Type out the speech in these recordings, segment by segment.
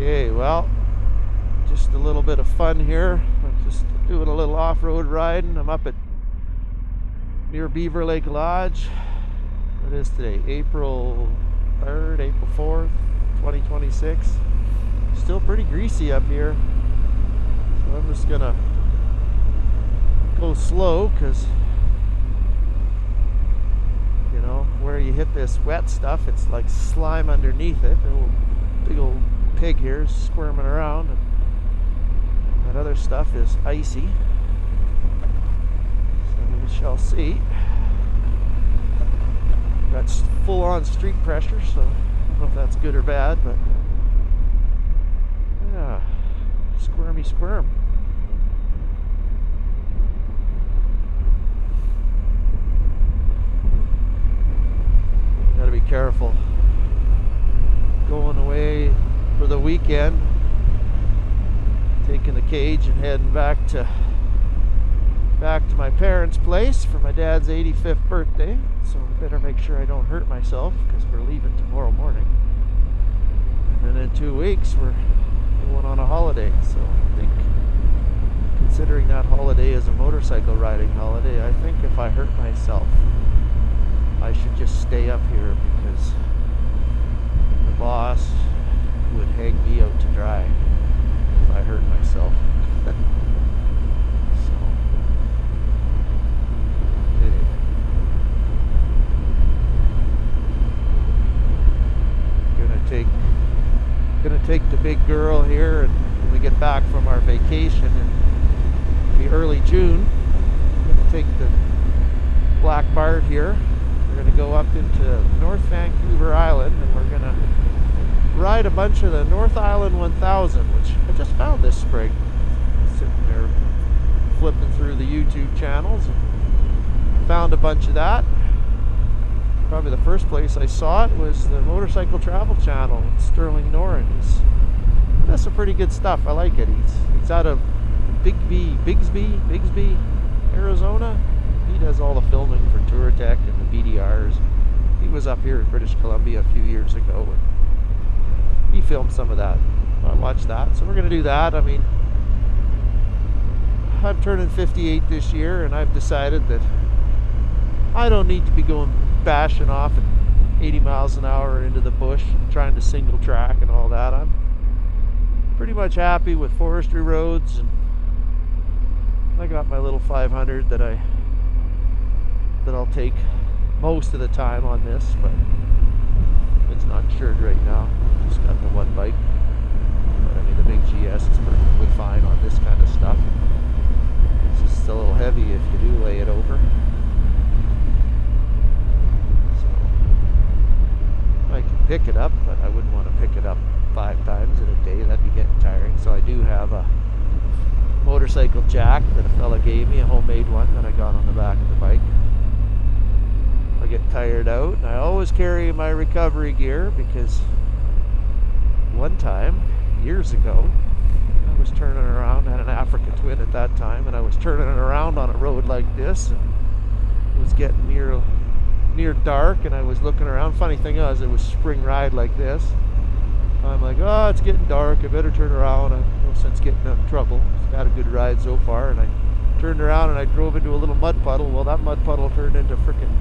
Okay, well, just a little bit of fun here. I'm just doing a little off-road riding. I'm up at near Beaver Lake Lodge. What is today? April 3rd, April 4th, 2026. Still pretty greasy up here. So I'm just gonna go slow because, you know, where you hit this wet stuff, it's like slime underneath it. A big old pig here is squirming around, and that other stuff is icy. So we shall see. Got full-on street pressure, so I don't know if that's good or bad, but yeah, squirmy squirm. Gotta be careful going away for the weekend, taking the cage and heading back to my parents' place for my dad's 85th birthday. So I better make sure I don't hurt myself because we're leaving tomorrow morning, and then in 2 weeks we're going on a holiday. So I think, considering that holiday is a motorcycle riding holiday, I think if I hurt myself I should just stay up here, because the boss would hang me out to dry if I hurt myself. So anyway, gonna take the big girl here, and when we get back from our vacation in the early June, I'm gonna take the Black Bart here. We're going to go up into North Vancouver Island, and we're going to ride a bunch of the North Island 1000, which I just found this spring. I was sitting there flipping through the YouTube channels and found a bunch of that. Probably the first place I saw it was the Motorcycle Travel Channel with Sterling Noren. That's some pretty good stuff. I like it. He's out of Bigsby, Arizona. He does all the filming for Touratech and the BDRs. He was up here in British Columbia a few years ago, and he filmed some of that. I watched that, so we're going to do that. I mean, I'm turning 58 this year, and I've decided that I don't need to be going bashing off at 80 miles an hour into the bush and trying to single track and all that. I'm pretty much happy with forestry roads, and I got my little 500 that I'll take most of the time on this, but it's not insured right now. Just got the one bike. But I mean, the big GS is perfectly fine on this kind of stuff. It's just a little heavy if you do lay it over. So I can pick it up, but I wouldn't want to pick it up 5 times in a day. That'd be getting tiring. So I do have a motorcycle jack that a fella gave me, a homemade one that I got on the back of the bike. I get tired out, and I always carry my recovery gear, because one time, years ago, I was turning around. I had an Africa Twin at that time, and I was turning it around on a road like this, and it was getting near dark, and I was looking around. Funny thing was, it was spring ride like this. I'm like, oh, it's getting dark, I better turn around. I have no sense getting in trouble. It's had a good ride so far, and I turned around and I drove into a little mud puddle. Well, that mud puddle turned into frickin'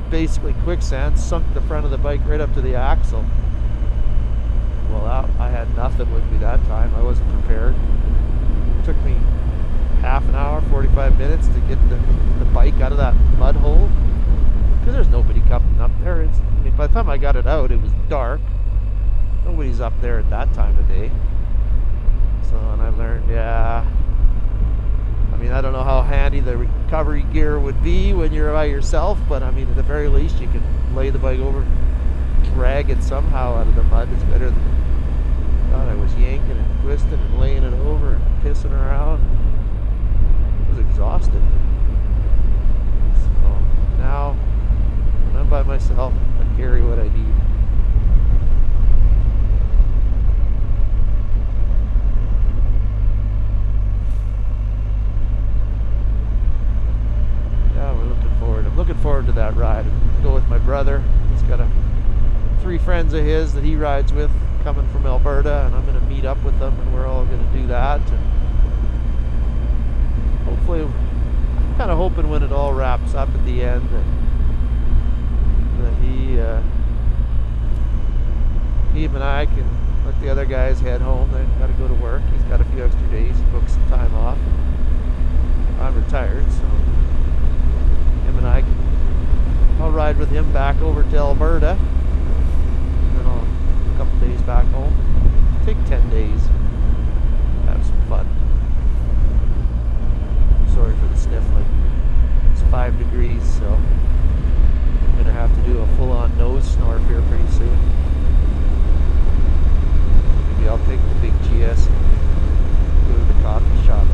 basically quicksand, sunk the front of the bike right up to the axle. Well, I had nothing with me that time. I wasn't prepared. It took me half an hour, 45 minutes to get the bike out of that mud hole, because there's nobody coming up there. I mean, by the time I got it out, it was dark. Nobody's up there at that time of day. So, and I learned, yeah, I mean, I don't know how handy the recovery gear would be when you're by yourself, but I mean, at the very least, you can lay the bike over, drag it somehow out of the mud. It's better than, God, I was yanking and twisting and laying it over and pissing around. I was exhausted. So now, when I'm by myself, I carry what I need. Looking forward to that ride. Go with my brother. He's got 3 friends of his that he rides with coming from Alberta, and I'm going to meet up with them, and we're all going to do that. And hopefully, I'm kind of hoping when it all wraps up at the end that he and I can let the other guys head home. They've got to go to work. He's got a few extra days. He booked some time off. I'm retired, so him and I'll ride with him back over to Alberta, and then I'll a couple days back home. Take 10 days. Have some fun. Sorry for the sniffling. It's 5 degrees, so I'm gonna have to do a full-on nose snort here pretty soon. Maybe I'll take the big GS and go to the coffee shop.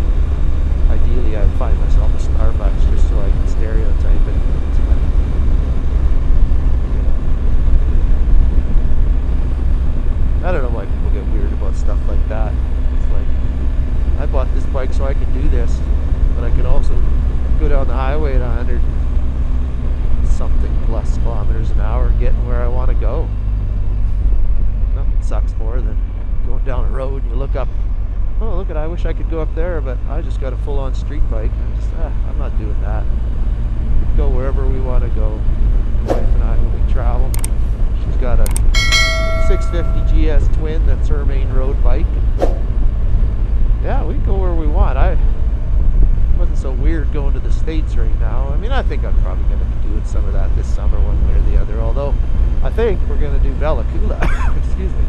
Ideally, I'd find myself a Starbucks just so I can stereotype it. I don't know why people get weird about stuff like that. It's like, I bought this bike so I could do this, but I could also go down the highway at 100 something plus kilometers an hour and getting where I want to go. Nothing sucks more than going down a road and you look up, oh look at, I wish I could go up there, but I just got a full-on street bike. I'm not doing that. Go wherever we want to go. My wife and I, when we travel, she's got a 650 GS Twin, that's her main road bike. Yeah, we can go where we want. It wasn't so weird going to the States right now. I mean, I think I'm probably going to be doing some of that this summer one way or the other, although I think we're going to do Bella Coola. Excuse me.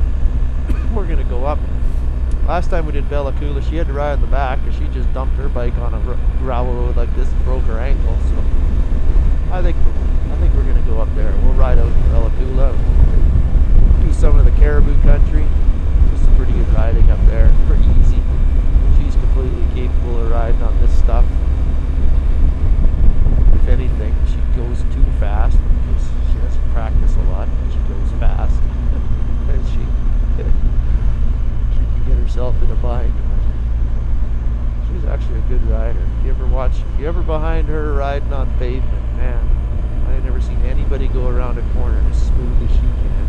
We're going to go up. Last time we did Bella Coola, she had to ride in the back because she just dumped her bike on a gravel road like this and broke her ankle. So I think we're going to go up there. We'll ride out in Bella Coola, do some of the Caribou country. Just some pretty good riding up there. It's pretty easy. She's completely capable of riding on this stuff. If anything, she goes too fast because she doesn't practice a lot. She goes fast. And she can get herself in a bind. She's actually a good rider. If you ever behind her riding on pavement, man, I've never seen anybody go around a corner as smooth as she can.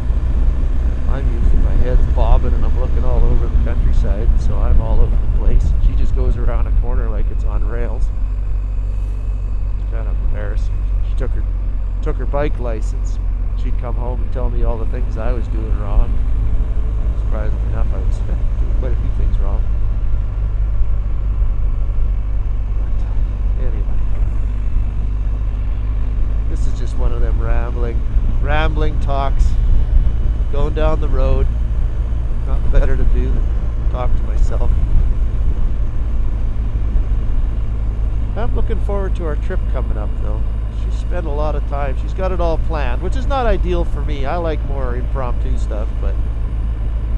I'm usually, my head's bobbing and I'm looking all over the countryside, so I'm all over the place. She just goes around a corner like it's on rails. It's kind of embarrassing. She took her bike license. She'd come home and tell me all the things I was doing wrong. Surprisingly enough, I was doing quite a few things wrong. But anyway, this is just one of them rambling talks. Going down the road, nothing better to do than talk to myself. I'm looking forward to our trip coming up though. She spent a lot of time, she's got it all planned, which is not ideal for me. I like more impromptu stuff, but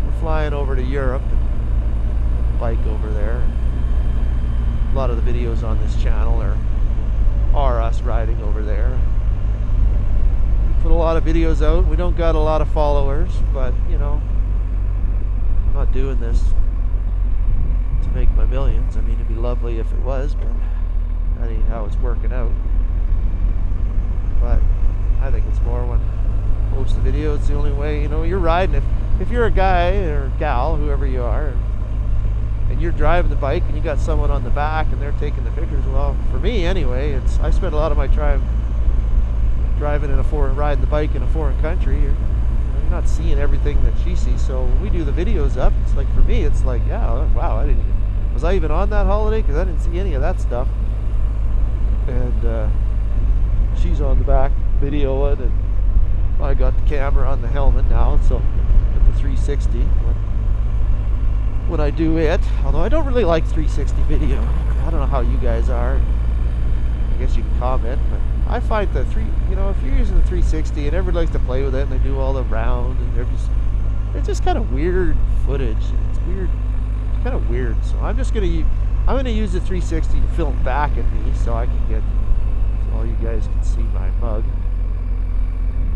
we're flying over to Europe and bike over there. A lot of the videos on this channel are us riding over there. Put a lot of videos out. We don't got a lot of followers, but you know, I'm not doing this to make my millions. I mean, it'd be lovely if it was, but that ain't how it's working out. But I think it's more when I post the video, it's the only way, you know, you're riding. If you're a guy or gal, whoever you are, and you're driving the bike and you got someone on the back and they're taking the pictures, well, for me anyway, I spend a lot of my time riding the bike in a foreign country. You're not seeing everything that she sees. So when we do the videos up, it's like, for me, it's like, yeah, wow, was I even on that holiday? Because I didn't see any of that stuff. And she's on the back videoing, and I got the camera on the helmet now, so with the 360 when I do it. Although I don't really like 360 video. I don't know how you guys are. I guess you can comment, but I find the if you're using the 360 and everybody likes to play with it and they do all the round and it's just kind of weird footage. It's weird, it's kind of weird. So I'm gonna use the 360 to film back at me so all you guys can see my mug.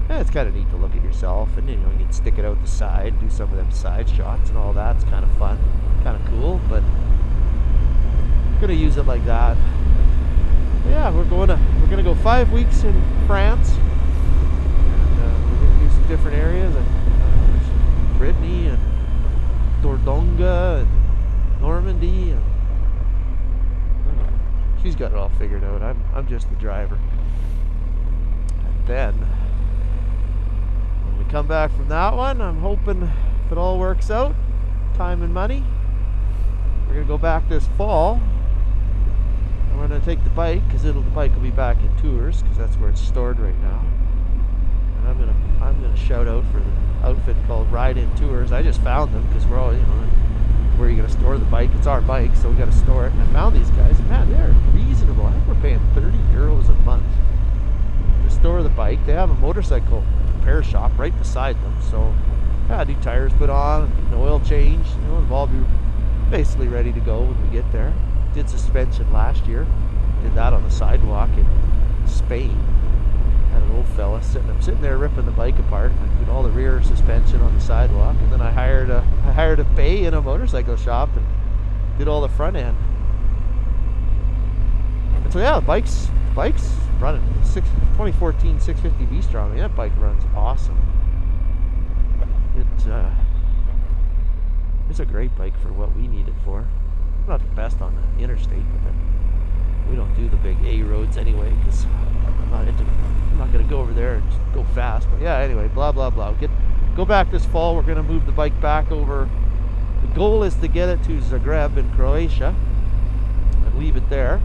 And it's kind of neat to look at yourself, and you can stick it out the side, do some of them side shots and all that. It's kind of fun, kind of cool, but I'm gonna use it like that. Yeah, we're gonna go 5 weeks in France, and we're gonna do some different areas, and Brittany and Dordogne and Normandy. And, she's got it all figured out. I'm just the driver. And then when we come back from that one, I'm hoping if it all works out, time and money, we're gonna go back this fall. And we're gonna take the bike because the bike will be back in Tours because that's where it's stored right now. And I'm gonna shout out for the outfit called Ride In Tours. I just found them because we're all, where are you gonna store the bike? It's our bike, so we gotta store it. And I found these guys. Man, they're reasonable. I think we're paying €30 a month to store the bike. They have a motorcycle repair shop right beside them, so yeah, do tires put on, an oil change. It'll all be basically ready to go when we get there. Did suspension last year. Did that on the sidewalk in Spain. Had an old fella I'm sitting there ripping the bike apart. I did all the rear suspension on the sidewalk, and then I hired a bay in a motorcycle shop and did all the front end. And so yeah, the bike's running. 2014 650 V-Strom. I mean, that bike runs awesome. It's a great bike for what we need it for. Not the best on the interstate, but then we don't do the big A roads anyway because I'm not going to go over there and just go fast. But yeah, anyway, blah blah blah. Go back this fall. We're going to move the bike back over. The goal is to get it to Zagreb in Croatia and leave it there.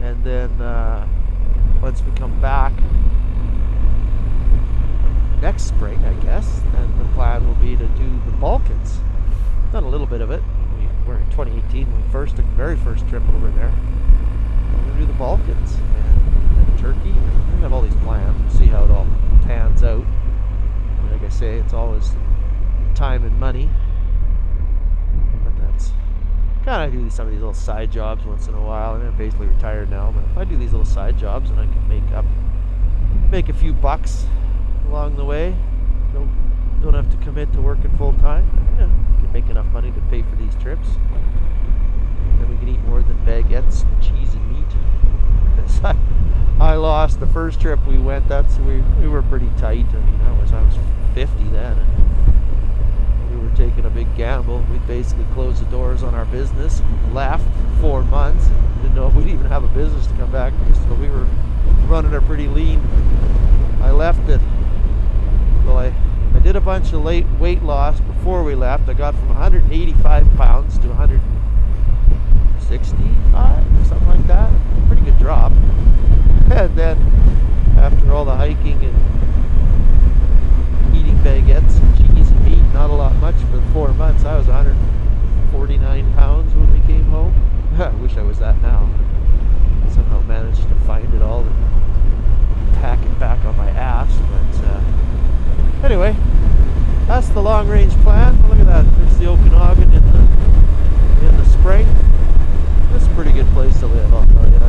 And then once we come back next spring, I guess, then the plan will be to do the Balkans. Done a little bit of it. We were in 2018 when we very first trip over there. We're going to do the Balkans and Turkey. We're going to have all these plans. We'll see how it all pans out. And like I say, it's always time and money. But that's kind of do some of these little side jobs once in a while. I'm basically retired now, but if I do these little side jobs and I can make a few bucks along the way, don't have to commit to working full time. Yeah, can make enough money to pay for these trips. Then we can eat more than baguettes and cheese and meat. Because I lost the first trip we went. We were pretty tight. I mean, I was 50 then, and we were taking a big gamble. We basically closed the doors on our business, left for 4 months, and didn't know if we'd even have a business to come back to. So we were running it pretty lean. I left it. Well, I did a bunch of weight loss before we left. I got from 185 pounds to 165, something like that. Pretty good drop. And then after all the hiking and eating baguettes and cheese and meat, not a lot much for the 4 months, I was 149 pounds when we came home. I wish I was that now. Somehow managed to find it all and pack it back on my ass. But anyway, that's the long range plan. Look at that. There's the Okanagan in the spring. That's a pretty good place to live, I'll tell you.